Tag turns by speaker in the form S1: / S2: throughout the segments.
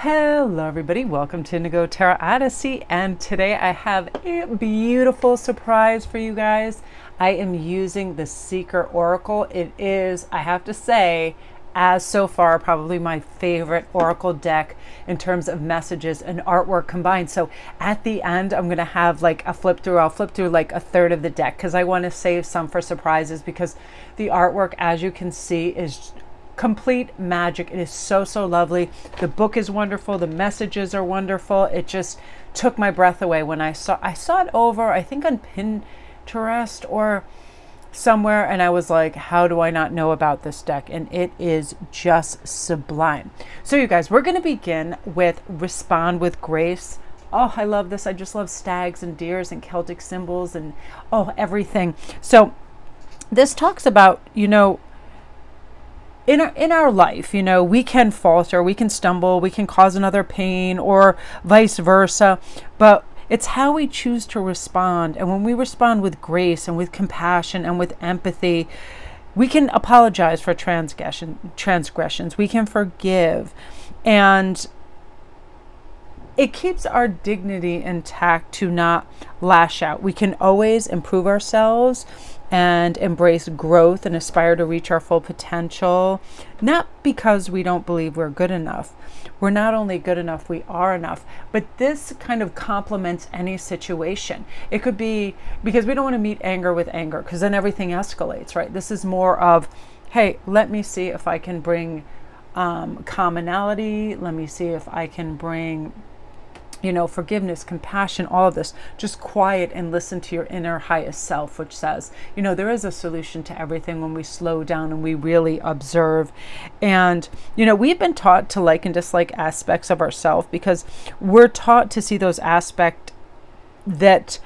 S1: Hello everybody, welcome to Indigo Tarot Odyssey, and today I have a beautiful surprise for you guys. I am using the Seeker Oracle. It is, I have to say, as so far probably my favorite Oracle deck in terms of messages and artwork combined. So at the end I'm going to have like a flip through. I'll flip through like a third of the deck because I want to save some for surprises, because the artwork, as you can see, is complete magic. It is so lovely. The book is wonderful. The messages are wonderful. It just took my breath away when I saw it over, I think on Pinterest or somewhere, and I was like, how do I not know about this deck? And it is just sublime. So you guys, we're going to begin with Respond with Grace. Oh, I love this. I just love stags and deers and Celtic symbols and everything. So this talks about, in our life, we can falter, we can stumble, we can cause another pain, or vice versa, but it's how we choose to respond. And when we respond with grace and with compassion and with empathy, we can apologize for transgressions, we can forgive, and it keeps our dignity intact to not lash out. We can always improve ourselves and embrace growth and aspire to reach our full potential, not because we don't believe we're good enough. We're not only good enough, we are enough. But this kind of complements any situation. It could be because we don't want to meet anger with anger, because then everything escalates, right? This is more of, hey, let me see if I can bring commonality. Let me see if I can bring forgiveness, compassion, all of this. Just quiet and listen to your inner highest self, which says, there is a solution to everything when we slow down and we really observe. And, we've been taught to like and dislike aspects of ourselves because we're taught to see those aspects that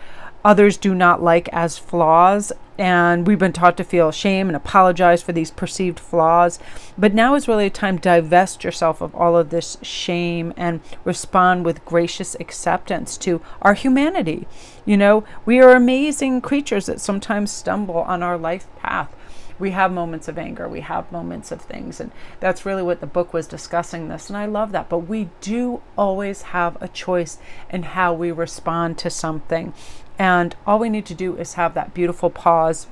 S1: others do not like as flaws. And we've been taught to feel shame and apologize for these perceived flaws. But now is really a time to divest yourself of all of this shame and respond with gracious acceptance to our humanity. We are amazing creatures that sometimes stumble on our life path. We have moments of anger, we have moments of things, and that's really what the book was discussing this, and I love that. But we do always have a choice in how we respond to something, and all we need to do is have that beautiful pause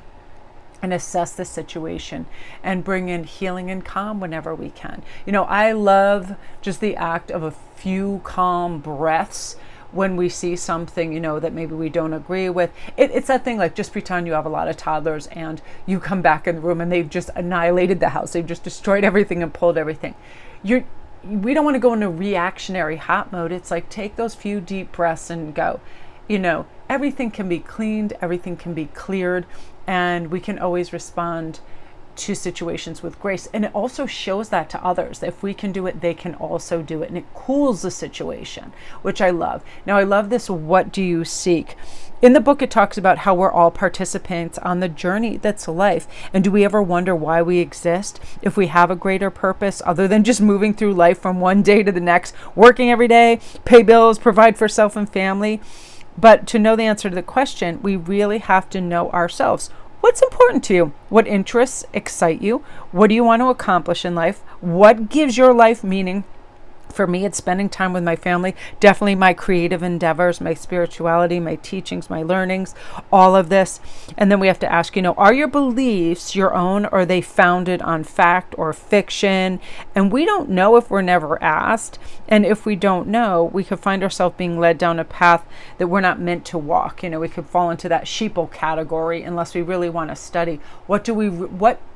S1: and assess the situation and bring in healing and calm whenever we can. I love just the act of a few calm breaths when we see something, that maybe we don't agree with. It's that thing, like, just pretend you have a lot of toddlers and you come back in the room and they've just annihilated the house. They've just destroyed everything and pulled everything. We don't want to go into reactionary hot mode. It's like, take those few deep breaths and go, everything can be cleaned, everything can be cleared, and we can always respond to situations with grace. And it also shows that to others. If we can do it, they can also do it. And it cools the situation, which I love. Now, I love this, what do you seek? In the book, it talks about how we're all participants on the journey that's life. And do we ever wonder why we exist? If we have a greater purpose other than just moving through life from one day to the next, working every day, pay bills, provide for self and family. But to know the answer to the question, we really have to know ourselves. What's important to you? What interests excite you? What do you want to accomplish in life? What gives your life meaning? For me, it's spending time with my family, definitely my creative endeavors, my spirituality, my teachings, my learnings, all of this. And then we have to ask, are your beliefs your own, or are they founded on fact or fiction? And we don't know if we're never asked. And if we don't know, we could find ourselves being led down a path that we're not meant to walk. We could fall into that sheeple category unless we really want to study. What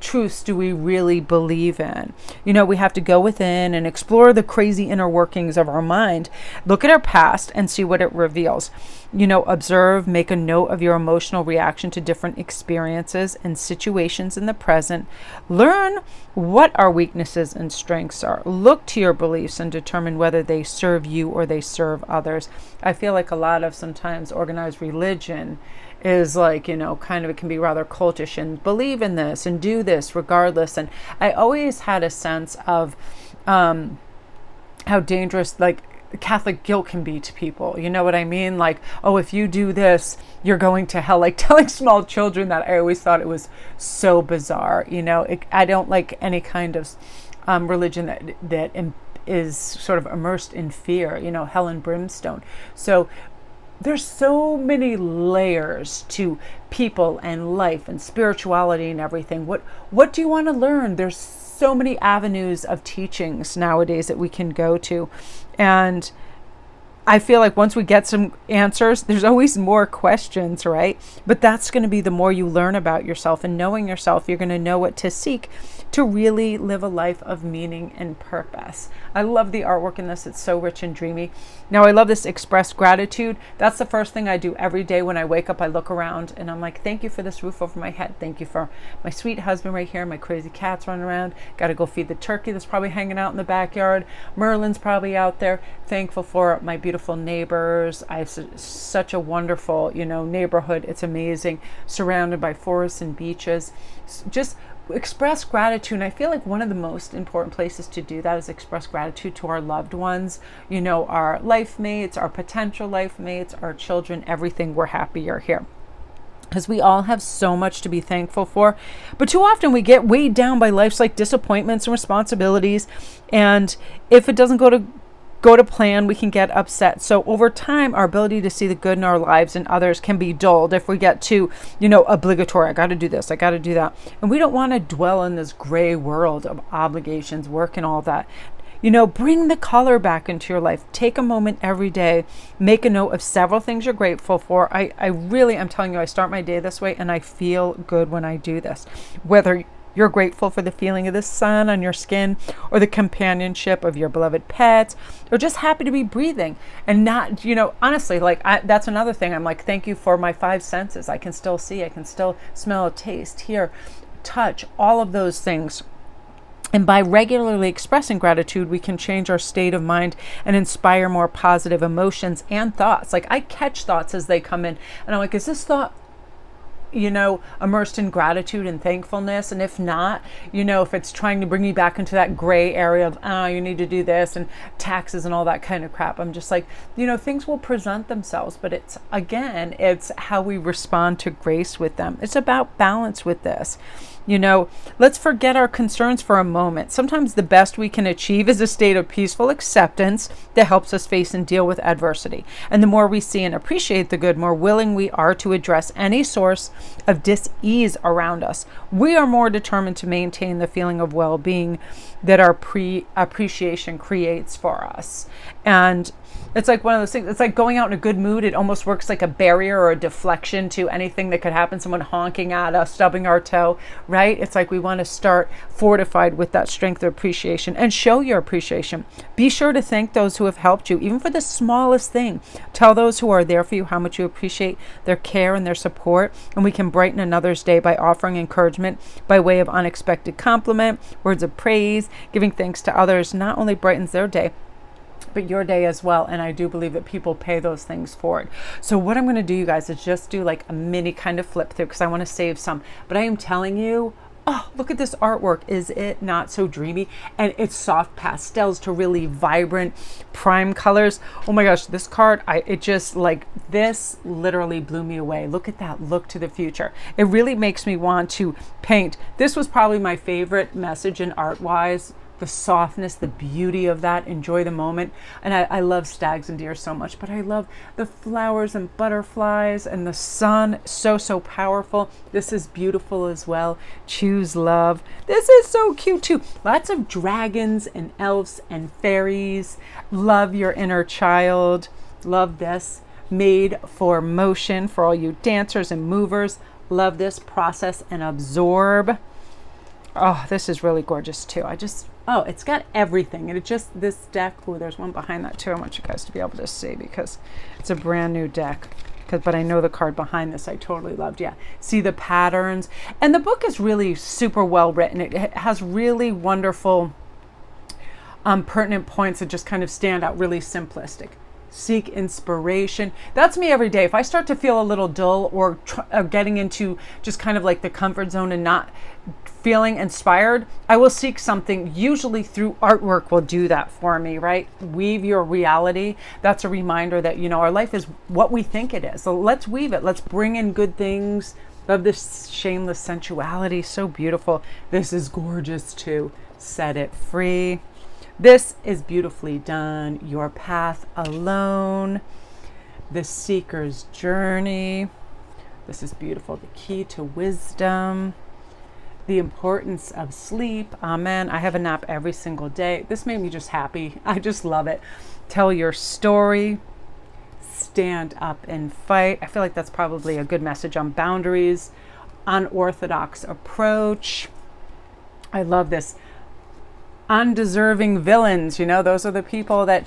S1: truths do we really believe in? We have to go within and explore the crazy inner workings of our mind, look at our past and see what it reveals. Observe, make a note of your emotional reaction to different experiences and situations in the present. Learn what our weaknesses and strengths are. Look to your beliefs and determine whether they serve you or they serve others. I feel like a lot of sometimes organized religion is like, kind of, it can be rather cultish and believe in this and do this regardless. And I always had a sense of how dangerous, like, Catholic guilt can be to people. You know what I mean? Like, oh, if you do this, you're going to hell. Like telling small children that, I always thought it was so bizarre. I don't like any kind of religion that is sort of immersed in fear, hell and brimstone. So there's so many layers to people and life and spirituality and everything. What do you want to learn? There's so many avenues of teachings nowadays that we can go to. And I feel like once we get some answers, there's always more questions, right? But that's going to be the more you learn about yourself, and knowing yourself, you're going to know what to seek to really live a life of meaning and purpose. I love the artwork in this. It's so rich and dreamy. Now, I love this express gratitude. That's the first thing I do every day when I wake up. I look around and I'm like, thank you for this roof over my head. Thank you for my sweet husband right here. My crazy cat's running around. Got to go feed the turkey that's probably hanging out in the backyard. Merlin's probably out there. Thankful for my beautiful neighbors. I have such a wonderful, neighborhood. It's amazing. Surrounded by forests and beaches. Just express gratitude. And I feel like one of the most important places to do that is express gratitude to our loved ones, our life mates, our potential life mates, our children, everything. We're happy you're here, because we all have so much to be thankful for. But too often we get weighed down by life's like disappointments and responsibilities. And if it doesn't go to plan, we can get upset. So over time, our ability to see the good in our lives and others can be dulled if we get too, obligatory. I got to do this, I got to do that. And we don't want to dwell in this gray world of obligations, work and all that. Bring the color back into your life. Take a moment every day. Make a note of several things you're grateful for. I really am telling you, I start my day this way and I feel good when I do this. Whether you're grateful for the feeling of the sun on your skin, or the companionship of your beloved pets, or just happy to be breathing and not, honestly, that's another thing. I'm like, thank you for my 5 senses. I can still see, I can still smell, taste, hear, touch, all of those things. And by regularly expressing gratitude, we can change our state of mind and inspire more positive emotions and thoughts. Like, I catch thoughts as they come in and I'm like, is this thought immersed in gratitude and thankfulness? And if not, if it's trying to bring me back into that gray area of, you need to do this and taxes and all that kind of crap, I'm just like, things will present themselves, but it's how we respond to grace with them. It's about balance with this. Let's forget our concerns for a moment. Sometimes the best we can achieve is a state of peaceful acceptance that helps us face and deal with adversity. And the more we see and appreciate the good, more willing we are to address any source of dis-ease around us. We are more determined to maintain the feeling of well-being that our appreciation creates for us. And it's like one of those things, it's like going out in a good mood. It almost works like a barrier or a deflection to anything that could happen. Someone honking at us, stubbing our toe, right? It's like we want to start fortified with that strength of appreciation and show your appreciation. Be sure to thank those who have helped you, even for the smallest thing. Tell those who are there for you how much you appreciate their care and their support. And we can brighten another's day by offering encouragement by way of unexpected compliment, words of praise. Giving thanks to others not only brightens their day, but your day as well. And I do believe that people pay those things forward. So what I'm going to do, you guys, is just do like a mini kind of flip through, because I want to save some. But I am telling you, oh, look at this artwork. Is it not so dreamy? And it's soft pastels to really vibrant prime colors. Oh my gosh, this card, this literally blew me away. Look at that look to the future. It really makes me want to paint. This was probably my favorite message in art-wise. The softness, the beauty of that, enjoy the moment. And I love stags and deer so much, but I love the flowers and butterflies and the sun, so powerful. This is beautiful as well. Choose love. This is so cute too. Lots of dragons and elves and fairies. Love your inner child. Love this. Made for motion for all you dancers and movers. Love this. Process and absorb. Oh, this is really gorgeous too. It's got everything. And this deck, there's one behind that too. I want you guys to be able to see because it's a brand new deck. But I know the card behind this I totally loved. Yeah, see the patterns. And the book is really super well written. It has really wonderful pertinent points that just kind of stand out, really simplistic. Seek inspiration. That's me every day. If I start to feel a little dull or getting into just kind of like the comfort zone and not feeling inspired, I will seek something. Usually through artwork will do that for me, right? Weave your reality. That's a reminder that, our life is what we think it is. So let's weave it. Let's bring in good things. Love this shameless sensuality. So beautiful. This is gorgeous too. Set it free. This is beautifully done. Your path alone. The seeker's journey. This is beautiful. The key to wisdom. The importance of sleep. Amen. I have a nap every single day. This made me just happy. I just love it. Tell your story. Stand up and fight. I feel like that's probably a good message on boundaries. Unorthodox approach. I love this. Undeserving villains. Those are the people that,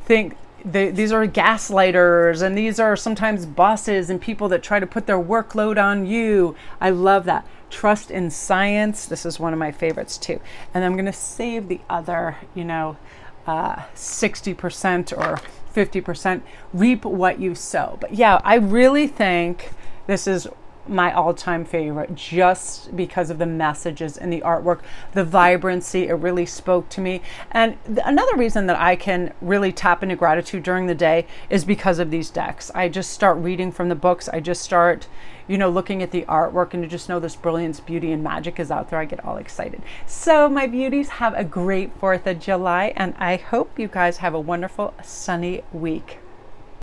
S1: think these are gaslighters, and these are sometimes bosses and people that try to put their workload on you. I love that. Trust in science. This is one of my favorites too. And I'm going to save the other, 60% or 50%. Reap what you sow. But yeah, I really think this is my all-time favorite, just because of the messages and the artwork, the vibrancy. It really spoke to me. And another reason that I can really tap into gratitude during the day is because of these decks. I just start reading from the books. I just start looking at the artwork, and to just know this brilliance, beauty, and magic is out there, I get all excited. So my beauties, have a great 4th of July, and I hope you guys have a wonderful sunny week.